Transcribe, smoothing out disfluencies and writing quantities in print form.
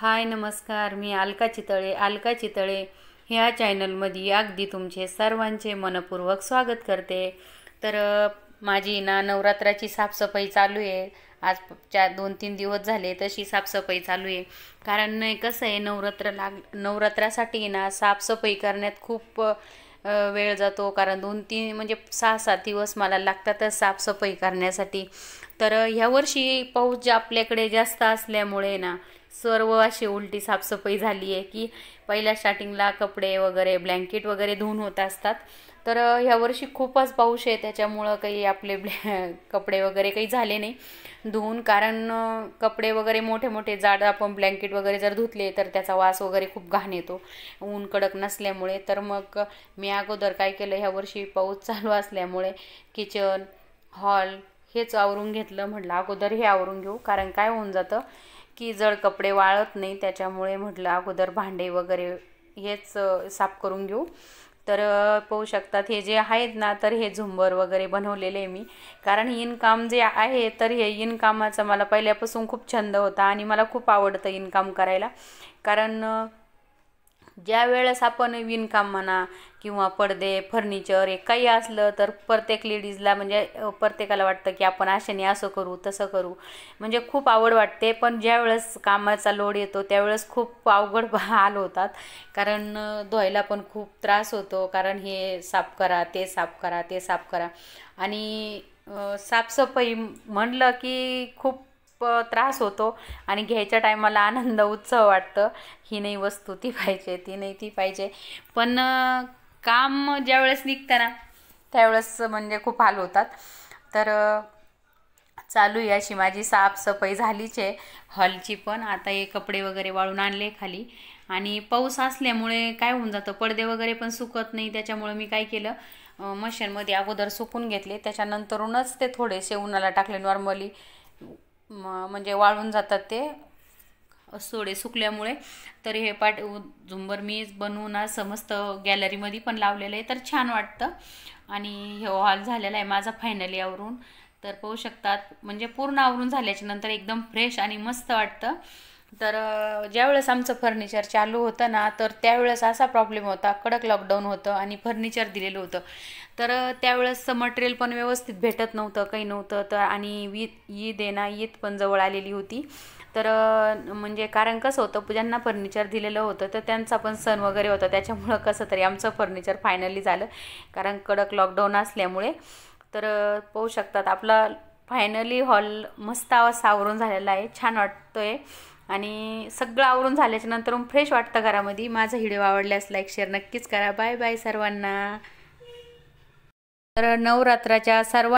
हाय नमस्कार, मी अलका चितळे ह्या चॅनलमध्ये अगदी तुमचे सर्वांचे मनपूर्वक स्वागत करते। तर माझी ना नवरात्राची साफसफाई चालू आहे। आज 2-3 दिवस झाले तशी साफसफाई चालू आहे। कारण नाही कसं आहे, नवरात्रासाठी ना साफसफाई करण्यात खूप वेळ जातो। कारण 2-3 म्हणजे 6-7 दिवस मला लागतातच साफसफाई करण्यासाठी। तर ह्या वर्षी पाऊस आपल्याकडे जास्त असल्यामुळे ना सर्व अशी उलटी साफसफाई झाली आहे की पहिल्या स्टार्टिंगला कपडे वगैरे ब्लँकेट वगैरे धुवून होत असतात। तर ह्या वर्षी खूपच पाऊस आहे, त्याच्यामुळं काही आपले कपडे वगैरे काही झाले नाही धुवून। कारण कपडे वगैरे मोठे मोठे जाड आपण ब्लँकेट वगैरे जर धुतले तर त्याचा वास वगैरे खूप घाण येतो ऊन कडक नसल्यामुळे। तर मग मी अगोदर काय केलं, ह्या वर्षी पाऊस चालू असल्यामुळे किचन हॉल हेच आवरून घेतलं। म्हटलं अगोदर हे आवरून घेऊ, कारण काय होऊन जातं की जड कपडे वाळत नाही, त्याच्यामुळे म्हटलं अगोदर भांडे वगैरे हेच साफ करून घेऊ। तर पाहू शकतात हे जे आहेत ना, तर हे झुंबर वगैरे बनवलेले आहे मी। कारण इनकाम जे आहे, तर हे इनकामाचा मला पहिल्यापासून खूप छंद होता आणि मला खूप आवडतं इनकाम करायला। कारण ज्या वेळेस आपण विणकाम म्हणा किंवा पडदे फर्निचर काही असलं तर प्रत्येक लेडीजला म्हणजे प्रत्येकाला वाटतं की आपण अशाने असं करू तसं करू, म्हणजे खूप आवड वाटते। पण ज्या वेळेस कामाचा लोड येतो त्यावेळेस खूप अवघड हाल होतात। कारण धुवायला पण खूप त्रास होतो, कारण हे साफ करा ते साफ करा ते साफ करा। आणि साफसफाई म्हणलं की खूप त्रास होतो आणि घ्यायच्या टायमाला आनंद उत्सव वाटतं, ही नाही वस्तू ती पाहिजे ती नाही ती पाहिजे। पण काम ज्यावेळेस निघतं ना त्यावेळेस म्हणजे खूप हाल होतात। तर चालू आहे अशी माझी साफसफाई झालीच आहे हॉलची पण। आता हे कपडे वगैरे वाळून आणले खाली, आणि पाऊस असल्यामुळे काय होऊन जातं पडदे वगैरे पण सुकत नाही। त्याच्यामुळे मी काय केलं, मशीनमध्ये अगोदर सुकून घेतले, त्याच्यानंतरूनच ते थोडेसे उन्हाला टाकले नॉर्मली, म्हणजे वाळून जातात ते थोडे सुकल्यामुळे। तर हे झुंबर मी बनवून असं मस्त गॅलरीमध्ये पण लावलेलं आहे, तर छान वाटतं। आणि हे हॉल झालेला आहे माझा फायनली आवरून। तर पाहू शकतात म्हणजे पूर्ण आवरून झाल्याच्या नंतर एकदम फ्रेश आणि मस्त वाटतं। तर ज्यावेळेस आमचं फर्निचर चालू होतं ना, तर त्यावेळेस असा प्रॉब्लेम होता, कडक लॉकडाऊन होतं आणि फर्निचर दिलेलं होतं। तर त्यावेळेस मटेरियल पण व्यवस्थित भेटत नव्हतं, काही नव्हतं। तर आणि ईद पण जवळ आलेली होती। तर म्हणजे कारण कसं होतं, ज्यांना फर्निचर दिलेलं होतं तर त्यांचा पण सण वगैरे होता, त्याच्यामुळं कसं तरी आमचं फर्निचर फायनली झालं, कारण कडक लॉकडाऊन असल्यामुळे। तर पाहू शकतात आपला फायनली हॉल मस्त आवरून झालेला आहे, छान वाटतोय। आणि सगळं आवरून झाल्याच्या नंतर फ्रेश वाटतं घरामध्ये। माझा व्हिडिओ आवडल्यास लाईक शेअर नक्कीच करा। बाय बाय सर्वांना। तर नवरात्राच्या सर्व